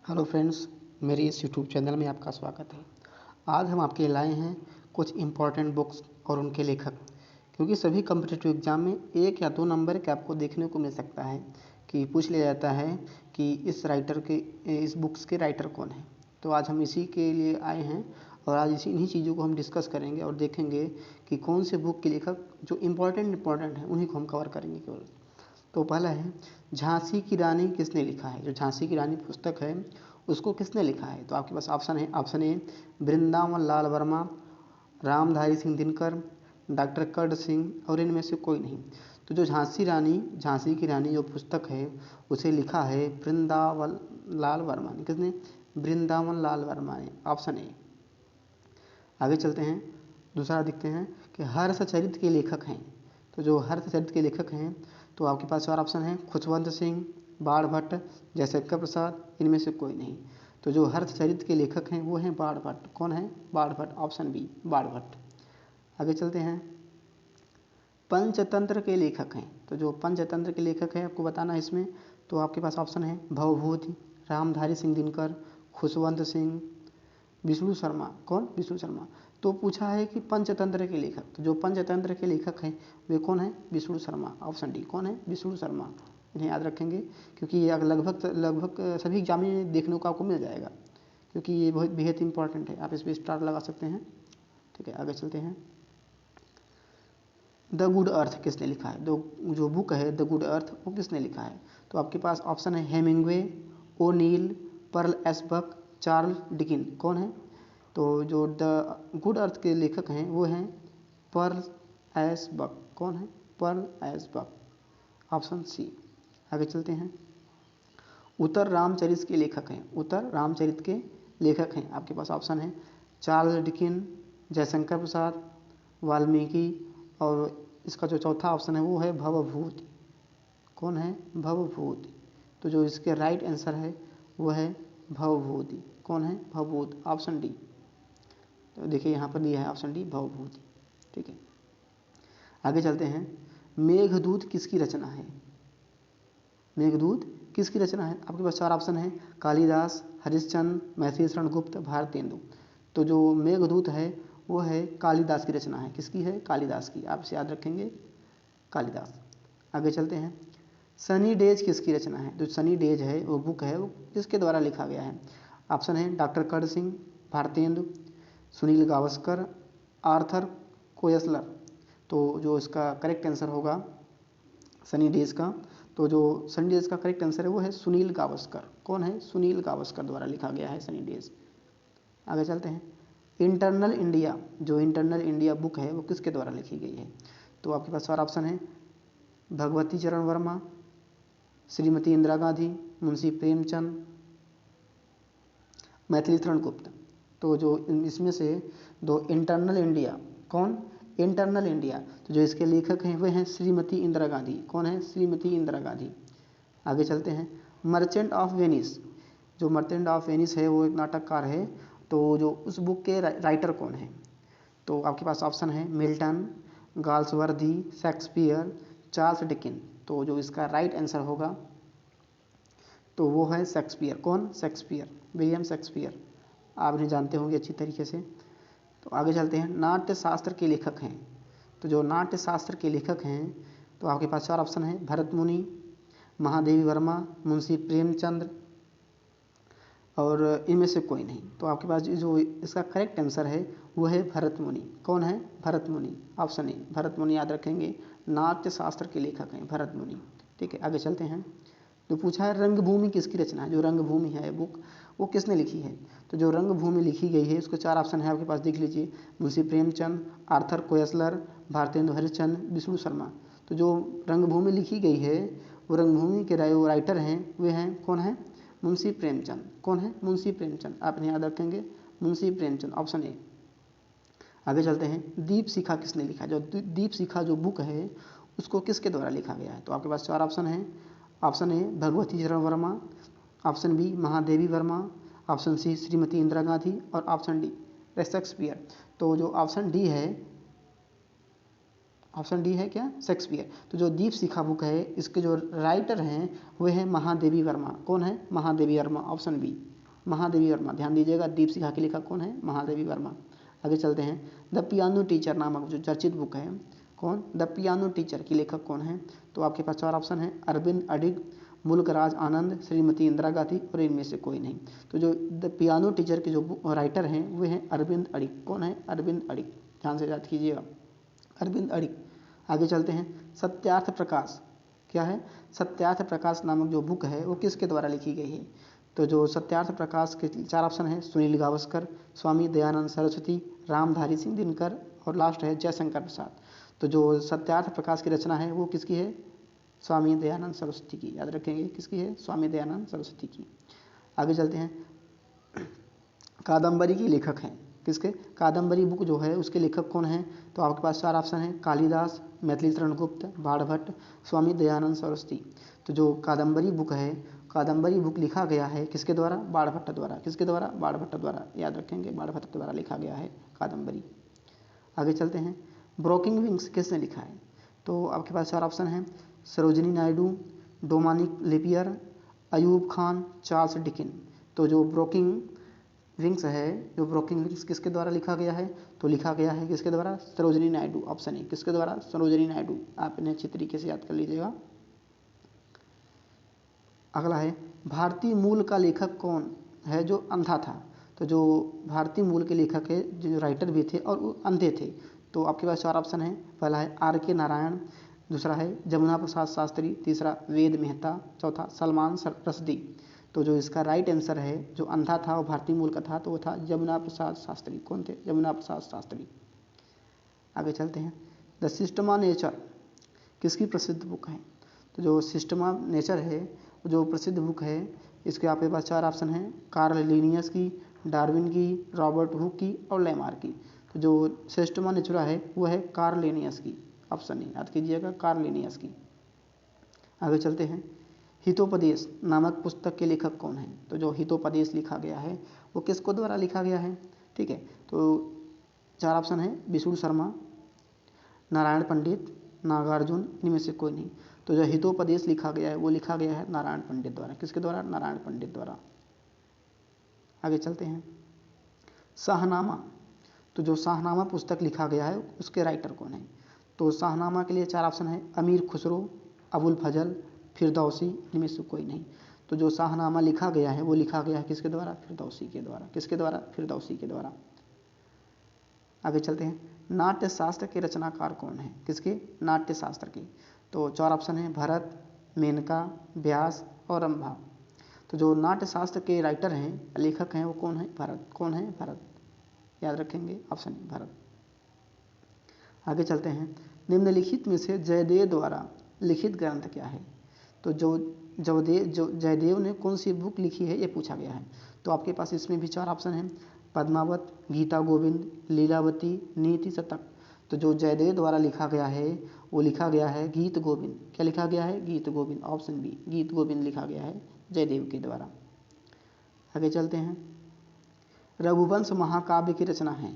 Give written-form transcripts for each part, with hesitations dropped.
Hello friends, मेरे इस YouTube channel में आपका स्वागत है। आज हम आपके लिए लाए हैं कुछ इम्पोर्टेंट बुक्स और उनके लेखक, क्योंकि सभी कम्पिटिटिव एग्जाम में 1 या 2 नंबर के आपको देखने को मिल सकता है कि पूछ लिया जाता है कि इस बुक्स के राइटर कौन है। तो आज हम इसी के लिए आए हैं और आज इन्हीं चीज़ों को हम डिस्कस करेंगे और देखेंगे कि कौन से बुक के लेखक जो इम्पोर्टेंट हैं उन्हीं को हम कवर करेंगे केवल। तो पहला है झांसी की रानी किसने लिखा है। जो झांसी की रानी पुस्तक है उसको किसने लिखा है। तो आपके पास ऑप्शन है। Option A Vrindavan Lal Varma, Ramdhari Singh Dinkar, doctor Karan Singh और इनमें से कोई नहीं। तो जो झांसी की रानी जो पुस्तक है उसे लिखा है वृंदावन लाल वर्मा ने। किसने? वृंदावन लाल वर्मा ने। Option A. आगे चलते हैं, दूसरा देखते हैं कि हर्षचरित के लेखक हैं। तो जो हर्षचरित के लेखक हैं तो आपके पास चार ऑप्शन है। खुशवंत सिंह, बाण भट्ट, जयशंकर प्रसाद, इनमें से कोई नहीं। तो जो हर्षचरित के लेखक हैं वो हैं बाण भट्ट। कौन है? बाण भट्ट। ऑप्शन बी, बाण भट्ट। आगे चलते हैं, पंचतंत्र के लेखक हैं। तो जो पंचतंत्र के लेखक हैं आपको बताना है इसमें। तो आपके पास ऑप्शन है भवभूति, रामधारी सिंह दिनकर, खुशवंत सिंह, विष्णु शर्मा। कौन? विष्णु शर्मा। तो पूछा है कि पंचतंत्र के लेखक, तो जो पंचतंत्र के लेखक हैं वे कौन है? विष्णु शर्मा। Option D. कौन है? विष्णु शर्मा। इन्हें याद रखेंगे क्योंकि ये लगभग सभी एग्जाम में देखने को आपको मिल जाएगा, क्योंकि ये बहुत बेहद इंपॉर्टेंट है। आप इस पर स्टार लगा सकते हैं। ठीक है, आगे चलते हैं। द गुड अर्थ किसने लिखा है। जो बुक है द गुड अर्थ वो किसने लिखा है। तो आपके पास ऑप्शन है Hemingway, O'Neill, Pearl S Buck, Charles Dickens. कौन है? तो जो द गुड अर्थ के लेखक हैं वो हैं पर्ल एस बक। कौन है? Pearl S Buck. Option C. आगे चलते हैं, उत्तर रामचरित के लेखक हैं। उत्तर रामचरित के लेखक हैं आपके पास ऑप्शन है चार्ल्स डिकिन, जयशंकर प्रसाद, वाल्मीकि और इसका जो चौथा ऑप्शन है वो है भवभूति। कौन है? भवभूति। तो जो इसके राइट आंसर है वो है भवभूति। कौन है? भवभूति। Option D. तो देखिए यहाँ पर दिया है ऑप्शन डी, भवभूति। ठीक है, आगे चलते हैं, मेघदूत किसकी रचना है। मेघदूत किसकी रचना है। आपके पास चार ऑप्शन है। कालिदास, हरिश्चंद्र, मैथिली शरण गुप्त, भारतेंदु। तो जो मेघदूत है वो है कालिदास की रचना है। किसकी है? कालिदास की। आप इसे याद रखेंगे, कालिदास। आगे चलते हैं, सनी डेज किसकी रचना है। जो सनी डेज है वो बुक है वो किसके द्वारा लिखा गया है। ऑप्शन है डॉक्टर कर्ण सिंह, भारतेंदु, सुनील गावस्कर, आर्थर कोएसलर। तो जो इसका करेक्ट आंसर होगा सनी डेज का, तो जो सनी डेज का करेक्ट आंसर है वो है सुनील गावस्कर। कौन है? सुनील गावस्कर द्वारा लिखा गया है सनी डेज। आगे चलते हैं, इंटरनल इंडिया, जो इंटरनल इंडिया बुक है वो किसके द्वारा लिखी गई है। तो आपके पास चार ऑप्शन है। भगवती चरण वर्मा, श्रीमती इंदिरा गांधी, मुंशी प्रेमचंद, मैथिली शरण गुप्त। तो जो इसमें से दो इंटरनल इंडिया, कौन? इंटरनल इंडिया, तो जो इसके लेखक हैं वे हैं श्रीमती इंदिरा गांधी। कौन है? श्रीमती इंदिरा गांधी। आगे चलते हैं, मर्चेंट ऑफ वेनिस, जो मर्चेंट ऑफ वेनिस है वो एक नाटककार है। तो जो उस बुक के राइटर कौन है। तो आपके पास ऑप्शन है Milton, Galsworthy, Shakespeare, Charles Dickens. तो जो इसका राइट आंसर होगा तो वो है शेक्सपियर। कौन? Shakespeare, William Shakespeare. आप इन्हें जानते होंगे अच्छी तरीके से। तो आगे चलते हैं, नाट्य शास्त्र के लेखक हैं। तो जो नाट्य शास्त्र के लेखक हैं तो आपके पास चार ऑप्शन है। भरत मुनि, महादेवी वर्मा, मुंशी प्रेमचंद्र और इनमें से कोई नहीं। तो आपके पास जो इसका करेक्ट आंसर है वो है भरत मुनि। कौन है? भरत मुनि। ऑप्शन ए, भरत मुनि याद रखेंगे, नाट्य शास्त्र के लेखक हैं भरत मुनि। ठीक है, आगे चलते हैं, जो पूछा है रंगभूमि किसकी रचना है। जो रंगभूमि है बुक वो किसने लिखी है। तो जो रंगभूमि लिखी गई है उसके चार ऑप्शन है आपके पास, देख लीजिए। मुंशी प्रेमचंद, आर्थर कोएसलर, भारतेंदु हरिश्चंद्र, विष्णु शर्मा। तो जो रंगभूमि लिखी गई है वो रंगभूमि के राइटर हैं वे हैं, कौन है? मुंशी प्रेमचंद। कौन है? मुंशी प्रेमचंद। आप इन्हें याद रखेंगे, मुंशी प्रेमचंद। Option A. आगे चलते हैं, दीप शिखा किसने लिखा है। जो दीप शिखा जो बुक है उसको किसके द्वारा लिखा गया है। तो आपके पास चार ऑप्शन है। Option A Bhagwati Charan Verma, option B Mahadevi Verma, option C Shrimati Indira Gandhi और ऑप्शन डी शेक्सपियर। तो जो ऑप्शन डी है क्या? शेक्सपियर। तो जो दीप शिखा बुक है इसके जो राइटर हैं वे हैं महादेवी वर्मा। कौन है? महादेवी वर्मा। Option B. महादेवी वर्मा। ध्यान दीजिएगा, दीपशिखा के लेखक कौन है? महादेवी वर्मा। आगे चलते हैं, द पियानो टीचर नामक जो चर्चित बुक है, कौन? द पियानो टीचर की लेखक कौन है? तो आपके पास 4 ऑप्शन है, अरविंद अडिग, मुल्कराज आनंद, श्रीमती इंदिरा गांधी और इनमें से कोई नहीं। तो जो द पियानो टीचर के जो राइटर हैं वे हैं अरविंद अडिग। कौन है? अरविंद अडिग। ध्यान से याद कीजिएगा, अरविंद अडिग। आगे चलते हैं, सत्यार्थ प्रकाश। क्या है? सत्यार्थ प्रकाश नामक जो बुक है वो किसके द्वारा लिखी गई है? तो जो सत्यार्थ प्रकाश के 4 ऑप्शन है, सुनील गावस्कर, स्वामी दयानंद सरस्वती, रामधारी सिंह दिनकर और लास्ट है जयशंकर प्रसाद। तो जो सत्यार्थ प्रकाश की रचना है वो किसकी है? स्वामी दयानंद सरस्वती की। याद रखेंगे, किसकी है? स्वामी दयानंद सरस्वती की। आगे चलते हैं, कादम्बरी की लेखक हैं किसके? कादम्बरी बुक जो है उसके लेखक कौन हैं? तो आपके पास 4 ऑप्शन है, कालिदास, मैथिली शरण गुप्त, बाणभट्ट, स्वामी दयानंद सरस्वती। तो जो कादम्बरी बुक है, कादम्बरी बुक लिखा गया है किसके द्वारा? बाणभट्ट द्वारा। किसके द्वारा? बाणभट्ट द्वारा। याद रखेंगे, बाणभट्ट द्वारा लिखा गया है कादम्बरी। आगे चलते हैं, ब्रोकिंग विंग्स किसने लिखा है? तो आपके पास 4 ऑप्शन हैं, Sarojini Naidu, डोमानिक Lapierre, Ayub Khan, Charles Dickens. तो जो ब्रोकिंग विंग्स है, जो ब्रोकिंग विंग्स किसके द्वारा लिखा गया है? तो लिखा गया है किसके द्वारा? सरोजिनी नायडू। ऑप्शन ए, किसके द्वारा? सरोजिनी नायडू। आप इन्हें अच्छी तरीके से याद कर लीजिएगा। अगला है, भारतीय मूल का लेखक कौन है जो अंधा था? तो जो भारतीय मूल के लेखक है, जो राइटर भी थे और वो अंधे थे। तो आपके पास 4 ऑप्शन है, पहला है R.K. नारायण, दूसरा है जमुना प्रसाद शास्त्री, तीसरा वेद मेहता, चौथा सलमान रश्दी। तो जो इसका राइट आंसर है, जो अंधा था और भारतीय मूल का था, तो वो था जमुना प्रसाद शास्त्री। कौन थे? जमुना प्रसाद शास्त्री। आगे चलते हैं, द सिस्टम ऑफ नेचर किसकी प्रसिद्ध बुक है? तो जो सिस्टम ऑफ नेचर है जो प्रसिद्ध बुक है, इसके आपके पास 4 ऑप्शन हैं, कार्ल लिनियस की, डार्विन की, रॉबर्ट हुक की और लेमार की। तो जो सिस्टम ऑफ नेचर है वो है कार्ल लिनियस की। ऑप्शन ए, याद कीजिएगा, कार्ल लिनियस की। आगे चलते हैं, हितोपदेश नामक पुस्तक के लेखक कौन है? तो जो हितोपदेश लिखा गया है वो किसको द्वारा लिखा गया है? ठीक है, तो 4 ऑप्शन है, विष्णु शर्मा, नारायण पंडित, नागार्जुन, इनमें से कोई नहीं। तो जो हितोपदेश लिखा गया है वो लिखा गया है नारायण पंडित द्वारा। किसके द्वारा? नारायण पंडित द्वारा। आगे चलते हैं, शाहनामा। तो जो शाहनामा पुस्तक लिखा गया है उसके राइटर कौन है? तो शाहनामा के लिए 4 ऑप्शन है, अमीर खुसरो, अबुल फजल, फिरदौसी, इनमें से कोई नहीं। तो जो शाहनामा लिखा गया है वो लिखा गया है किसके द्वारा? फिरदौसी के द्वारा। किसके द्वारा? फिरदौसी के द्वारा। आगे चलते हैं, नाट्यशास्त्र के रचनाकार कौन है? किसके? नाट्यशास्त्र के। तो 4 ऑप्शन है, भरत, मेनका, व्यास और रंभा। तो जो नाट्यशास्त्र के राइटर हैं, लेखक हैं, वो कौन है? भरत। कौन है? भरत। याद रखेंगे, ऑप्शन भरत। आगे चलते हैं, निम्नलिखित में से जयदेव द्वारा लिखित ग्रंथ क्या है? तो जो जयदेव ने कौन सी बुक लिखी है ये पूछा गया है। तो आपके पास इसमें भी 4 ऑप्शन हैं, पद्मावत, गीता गोविंद, लीलावती, नीति शतक। तो जो जयदेव द्वारा लिखा गया है वो लिखा गया है गीत गोविंद। क्या लिखा गया है? गीत गोविंद। ऑप्शन बी, गीत गोविंद लिखा गया है जयदेव के द्वारा। आगे चलते हैं, रघुवंश महाकाव्य की रचना है,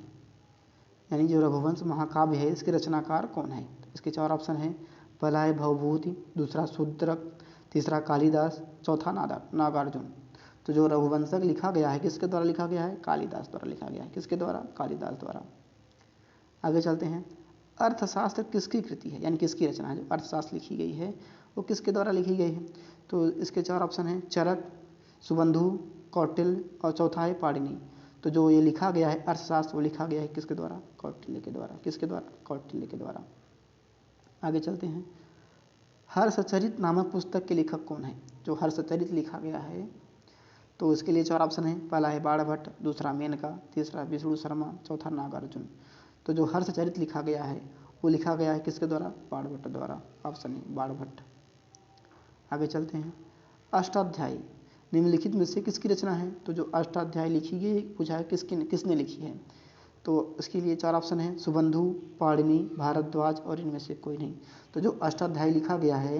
यानी जो रघुवंश महाकाव्य है इसके रचनाकार कौन है? इसके 4 ऑप्शन हैं, पहला है भवभूति, दूसरा शूद्रक, तीसरा कालिदास, चौथा नागार्जुन। तो जो रघुवंशक लिखा गया है किसके द्वारा लिखा गया है? कालिदास द्वारा लिखा गया है। किसके द्वारा? कालिदास द्वारा। आगे चलते हैं, अर्थशास्त्र किसकी कृति है, यानी किसकी रचना है? जो अर्थशास्त्र लिखी गई है वो किसके द्वारा लिखी गई है? तो इसके 4 ऑप्शन हैं, चरक, सुबंधु, कौटिल्य और चौथा है पाणिनि। तो जो ये लिखा गया है अर्थशास्त्र वो लिखा गया है किसके द्वारा? कौटिल्य के द्वारा। किसके द्वारा? कौटिल्य के द्वारा। आगे चलते हैं, हर्षचरित नामक पुस्तक के लेखक कौन है? जो हर्षचरित लिखा गया है तो इसके लिए 4 ऑप्शन है, पहला है बाणभट्ट, दूसरा मेनका, तीसरा विष्णु शर्मा, चौथा नागार्जुन। तो जो हर्षचरित लिखा गया है वो लिखा गया है किसके द्वारा? बाणभट्ट द्वारा। ऑप्शन है बाणभट्ट। आगे चलते हैं, अष्टाध्यायी निम्नलिखित में से किसकी रचना है? तो जो अष्टाध्यायी लिखी गई पूछा है किसने लिखी है? तो इसके लिए 4 ऑप्शन है, सुबंधु, पाणिनि, भारद्वाज और इनमें से कोई नहीं। तो जो अष्टाध्यायी लिखा गया है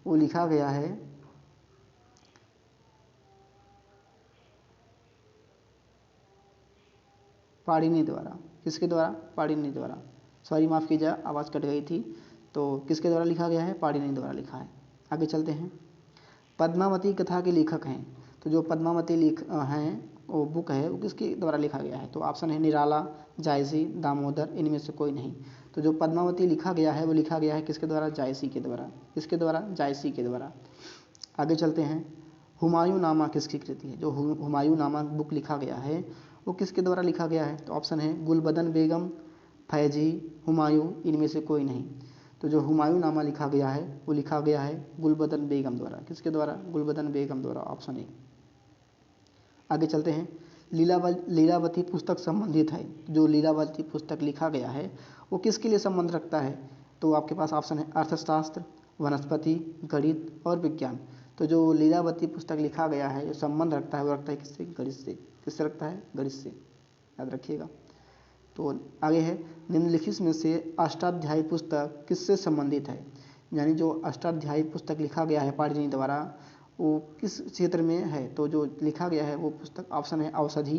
वो लिखा गया है पाणिनि द्वारा। किसके द्वारा? पाणिनि द्वारा। सॉरी, माफ़ कीजिए, आवाज़ कट गई थी। तो किसके द्वारा लिखा गया है? पाणिनि द्वारा लिखा है। आगे चलते हैं, पद्मावती कथा के लेखक हैं तो जो पद्मावती लिख हैं वो बुक है वो किसके द्वारा लिखा गया है? तो ऑप्शन है निराला, जायसी, दामोदर, इनमें से कोई नहीं। तो जो पद्मावती लिखा गया है वो लिखा गया है किसके द्वारा? जायसी के द्वारा। किसके द्वारा? जायसी के द्वारा। आगे चलते हैं, हुमायूं नामा किसकी कृति है? जो हुमायूं नामा बुक लिखा गया है वो किसके द्वारा लिखा गया है? तो ऑप्शन है गुलबदन बेगम, फैजी, हुमायूं, इनमें से कोई नहीं। तो जो हुमायूं नामा लिखा गया है वो लिखा गया है गुलबदन बेगम द्वारा। किसके द्वारा? गुलबदन बेगम द्वारा, ऑप्शन ए। आगे चलते हैं, लीलावती पुस्तक संबंधित है। जो लीलावती पुस्तक लिखा गया है वो किसके लिए संबंध रखता है? तो आपके पास ऑप्शन है अर्थशास्त्र, वनस्पति, गणित और विज्ञान। तो जो लीलावती पुस्तक लिखा गया है जो संबंध रखता है वो रखता है किससे? गणित से। किससे रखता है? गणित से, याद रखिएगा। तो आगे है, निम्नलिखित में से अष्टाध्यायी पुस्तक किससे संबंधित है? यानी जो अष्टाध्यायी पुस्तक लिखा गया है पाणिनि द्वारा वो किस क्षेत्र में है? तो जो लिखा गया है वो पुस्तक ऑप्शन है औषधि,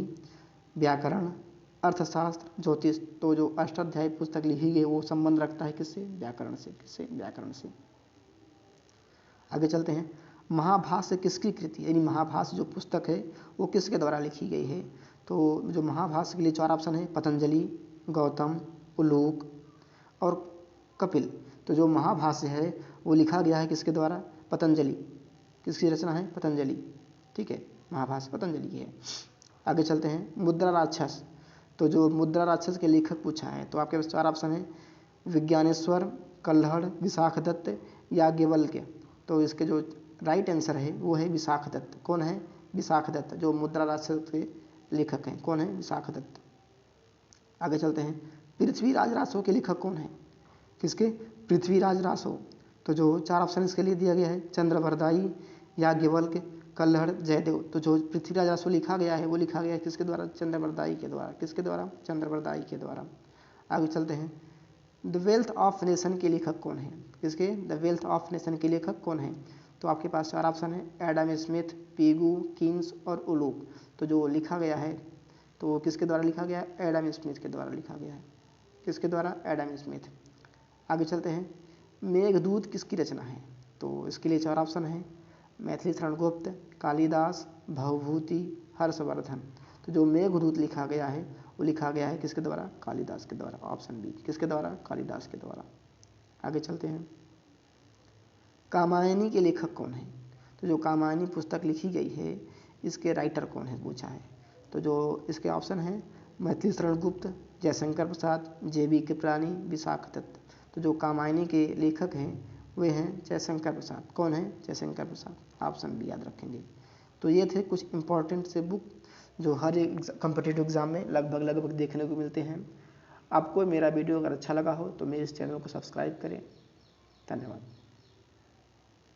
व्याकरण, अर्थशास्त्र, ज्योतिष। तो जो अष्टाध्यायी पुस्तक लिखी गई वो संबंध रखता है किससे? व्याकरण से। किससे? व्याकरण से। आगे चलते हैं, महाभाष्य किसकी कृति है? यानी महाभाष्य जो पुस्तक है वो किसके द्वारा लिखी गई है? तो जो महाभाष्य के लिए 4 ऑप्शन है, पतंजलि, गौतम, उलूक और कपिल। तो जो महाभाष्य है वो लिखा गया है किसके द्वारा? पतंजलि। किसकी रचना है? पतंजलि। ठीक है, महाभाष्य पतंजलि की है। आगे चलते हैं, मुद्रा राक्षस। तो जो मुद्रा राक्षस के लेखक पूछा है तो आपके पास 4 ऑप्शन है, विज्ञानेश्वर, कल्हड़, विशाखदत्त, याज्ञवल्क्य। तो इसके जो राइट आंसर है वो है विशाखदत्त। कौन है? विशाखदत्त। जो मुद्रा राक्षस के लेखक हैं कौन है? विशाखदत्त। आगे चलते हैं, पृथ्वीराज रासो के लेखक कौन है? किसके? पृथ्वीराज रासो। तो जो 4 ऑप्शन इसके लिए दिया गया है, चंद्रवरदाई, याज्ञवल्क्य, कल्हड़, जयदेव। तो जो पृथ्वीराज रासो लिखा गया है वो लिखा गया है किसके द्वारा? चंद्रवरदाई के द्वारा। किसके द्वारा? चंद्रवरदाई के द्वारा। आगे चलते हैं, द वेल्थ ऑफ नेशन के लेखक कौन है? किसके? द वेल्थ ऑफ नेशन के लेखक कौन है? तो आपके पास 4 ऑप्शन है, एडम स्मिथ, पीगू, कीन्स और उलूक। तो जो लिखा गया है तो किसके द्वारा लिखा गया है? एडम स्मिथ के द्वारा लिखा गया है। किसके द्वारा? Adam Smith. आगे चलते हैं, मेघदूत किसकी रचना है? तो इसके लिए 4 ऑप्शन है, मैथिली शरण गुप्त, कालिदास, भवभूति, हर्षवर्धन। तो जो मेघदूत लिखा गया है वो लिखा गया है किसके द्वारा? कालिदास के द्वारा, ऑप्शन बी। किसके द्वारा? कालिदास के द्वारा। आगे चलते हैं, कामायनी के लेखक कौन है? तो जो कामायनी पुस्तक लिखी गई है इसके राइटर कौन है पूछा है। तो जो इसके ऑप्शन है, मैथिली शरण गुप्त, जयशंकर प्रसाद, जे.बी. कृपलानी, विशाखदत्त। तो जो कामायनी के लेखक हैं वे हैं जयशंकर प्रसाद। कौन है? जयशंकर प्रसाद, ऑप्शन बी याद रखेंगे। तो ये थे कुछ इंपॉर्टेंट से बुक जो हर एक कॉम्पिटिटिव एग्जाम में लगभग देखने को मिलते हैं। आपको मेरा वीडियो अगर अच्छा लगा हो तो मेरे इस चैनल को सब्सक्राइब करें। धन्यवाद।